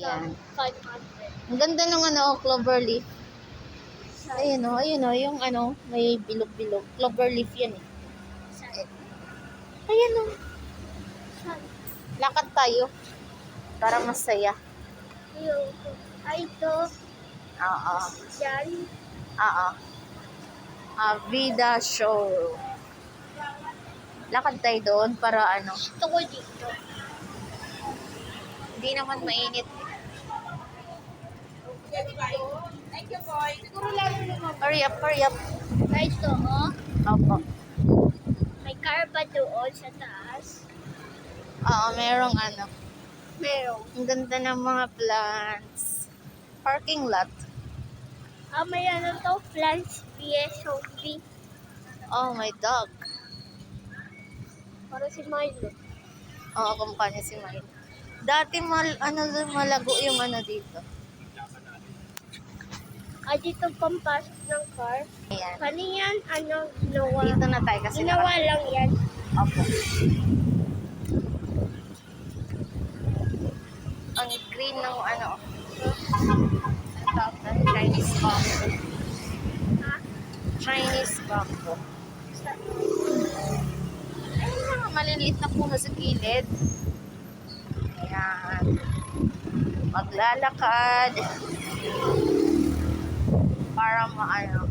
Ayan. 500. Ang ganda ng ano, clover leaf. Ayun o, yung ano, may bilog-bilog. Clover leaf yan eh. Ayan o. Lakad tayo. Para masaya. Yung, ito. Oo. Yan. Oo. Vida show. Lakad tayo doon para ano. Gusto ko dito. Hindi naman mainit. Thank you, boy. Siguro lalo naman. Hurry up, hurry up. Guys, to, oh. Opo. May car ba doon sa taas? Oo, merong ano. Meron. Ang ganda ng mga plants. Parking lot. May ano to? Plants PSOB. Oh, my dog. Para si Milo. Oo, kumpanya si Mike. Dati malago yung ano dito. Dito pampasok ng car. Ayan. Kaniyan, ano, ginawa. Dito na tayo kasi Ginawa lang yan. Opo. Ang green ng ano. Chinese bamboo. Ha? Chinese bamboo. Ayun na, maliliit na puno sa gilid. Ayan. Maglalakad. Para maano.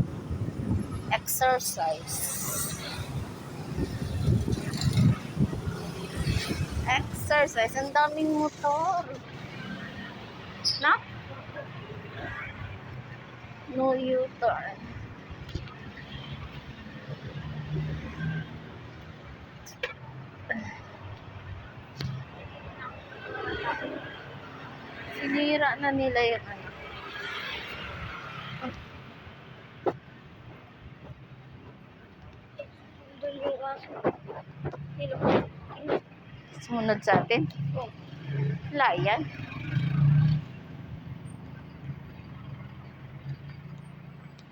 Exercise. Exercise. Ang daming motor. Na? No U-turn. Sinira na nila yung ano. Doon yung aso. Sino? Sumunod sa atin. Oh. Wala yan.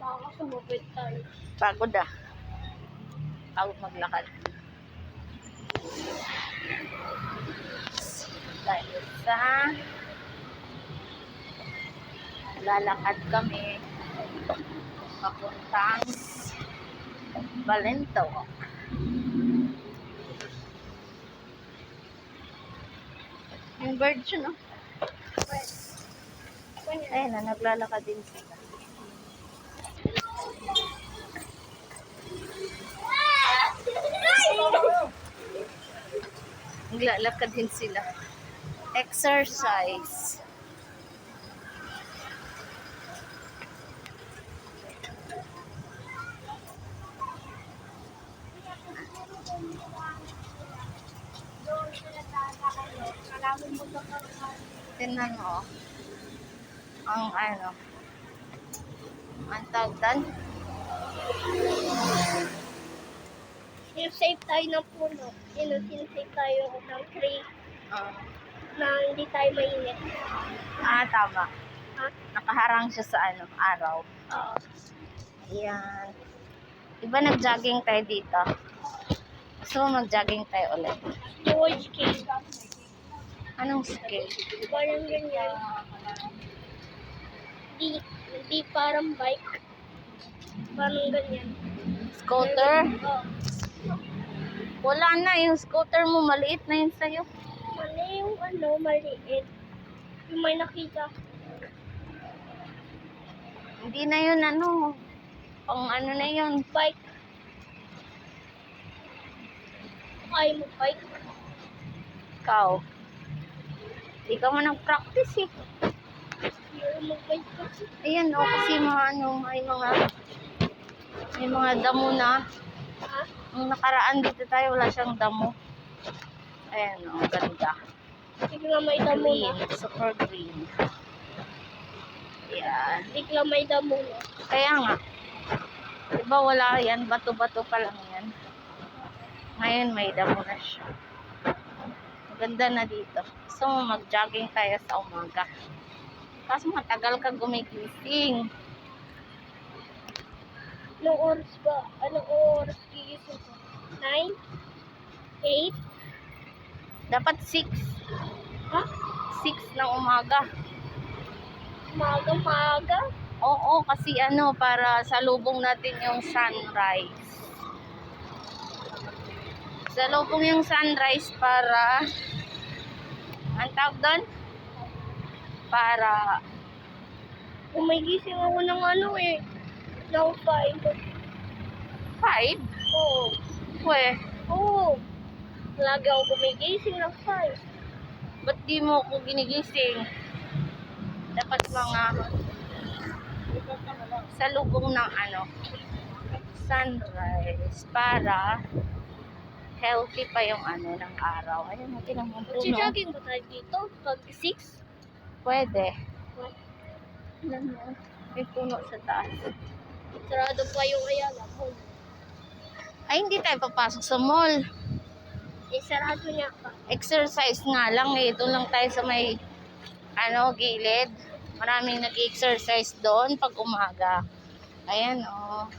Baka sumupit tayo. Pagod ah. Pagod maglakad. Dahil sa lalakad kami papuntang Balento. Yung bird yun, no? Ayun na, naglalakad din sila. Naglalakad din sila. Exercise. Tingnan mo. Ang ano. Ang tagdan. Sinusave tayo ng puno. Sinusave tayo ng tree na hindi tayo mainit. Tama. Ha? Nakaharang siya sa ano, araw. Oo. Ayan. Diba nag-jogging tayo dito? Gusto mo mag-jogging tayo ulit? George King. Anong scale? Parang ganyan. Di parang bike. Parang ganyan. Scooter? Oo. Wala na. Yung scooter mo, maliit na yun sa'yo. Mali yung ano, maliit. Yung may nakita. Hindi na yun ano. Pang ano na yun. Bike. Kaya mo bike. Ikaw. Hindi ka mo nag-practice eh. Yung mag-bike kasi. Ayan o, kasi mga ano, may mga damo na. Ha? Nung nakaraan dito tayo, wala siyang damo. Ayan o, ganda. Bigla may damo na. Green, super green. Ayan. Bigla may damo na. Kaya nga. Diba wala yan, bato-bato pa lang yan. Ngayon may damo na siya. Maganda na dito. So mag-jogging tayo sa umaga. Kasi matagal ka gumigising. Anong oras ba? Anong oras gigising ko? 9? 8? Dapat 6. Ha? 6 ng umaga. Maaga-maaga. Oo, kasi ano, para salubong natin yung sunrise. Salubong yung sunrise para, ang tawag doon? Para, Gumigising ako ng ano eh. Ng 5. 5? Oo. Pwe, Oo. Lagi ako gumigising ng 5. ba't di mo ako ginigising? Dapat mga salubong ng ano, sunrise para healthy pa yung ano ng araw. Ayun, natin ang puno. Magsi-jogging ba tayo dito? Pag 6? Pwede. May puno sa taas. Sarado pa yung Ayala Mall. Ay, hindi tayo papasok sa mall. Eh, sarado niya pa. Exercise nga lang eh. Doon lang tayo sa may ano, gilid. Maraming nag-exercise doon pag umaga. Ayan, oh.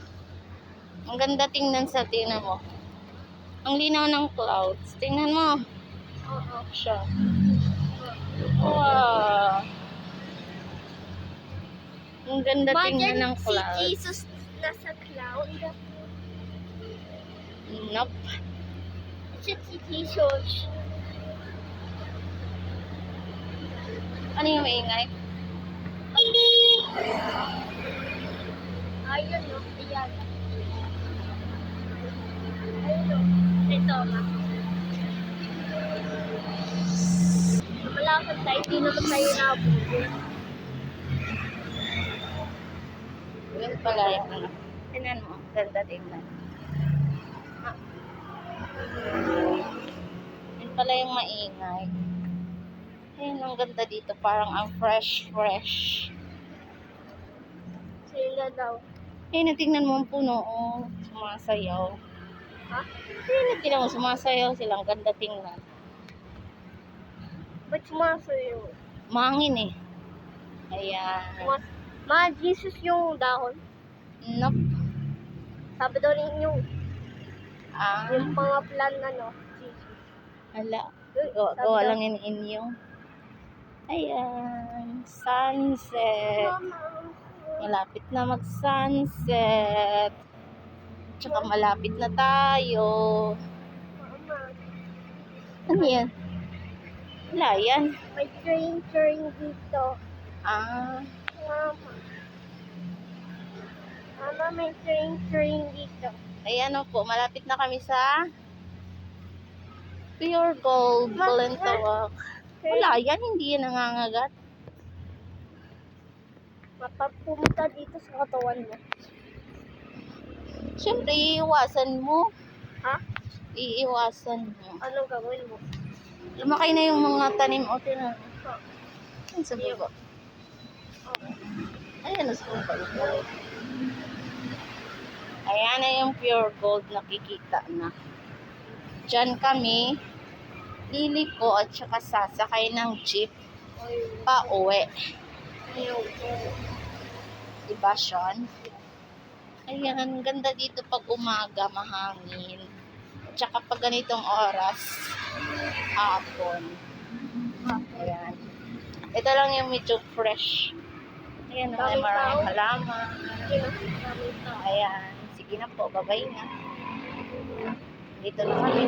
Ang ganda tingnan sa tingnan mo. Ang linaw ng clouds. Tingnan mo. Oo. Siya. Wow. Ang ganda tingnan ng Si clouds. Jesus nasa cloud. Nope. Siya si Jesus. Ano yung maingay? Ayun, no? Ayan. Ayun, no? Ito, ma. Malapit tayo. Hindi naman tayo nabubog. Yun pala yung ano. Tingnan mo. Ganda tingnan. Yun pala yung maingay. Ayun, ang ganda dito. Parang ang fresh. Sila daw. Ayun, tingnan mo ang puno. Oh, sumasayaw. Ha? Ayun, tingnan mo. Sumasayaw sila. Ang ganda tingnan. Ba't sumasayo? Mangin eh. Ayan. Jesus yung dahon. Nope. Sabi daw ninyo, Ah, yung mga plan na, no? Jesus. ala. Sabi Gawa daw, lang yun inyo. Ayan. Sunset. Mama. Malapit na mag-sunset. Tsaka malapit na tayo. Mama. Ano yan? Wala yan. May train dito. Ah, Mama. Mama, may train dito. ayan o po. Malapit na kami sa Pure Gold Balintawak. Wala yan. Hindi yan nangangagat. Mapapunta dito sa katawan mo. Siyempre, iiwasan mo. Ha? Iiwasan mo. Anong gagawin mo? Lumakay na yung mga tanim o tinan. Ayan sa baba. Ayan sa baba. Ayan na yung pure gold nakikita na. Diyan kami liliko at saka sasakay ng jeep pa uwi. Diba, Sean? Ayan, ganda dito pag umaga, mahangin. At saka pag ganitong oras, hapon. Ayan. Ito lang yung medyo fresh. Ayan, may Daming maraming tao. halaman. Ayan. Sige na po, babay na. Dito na kami.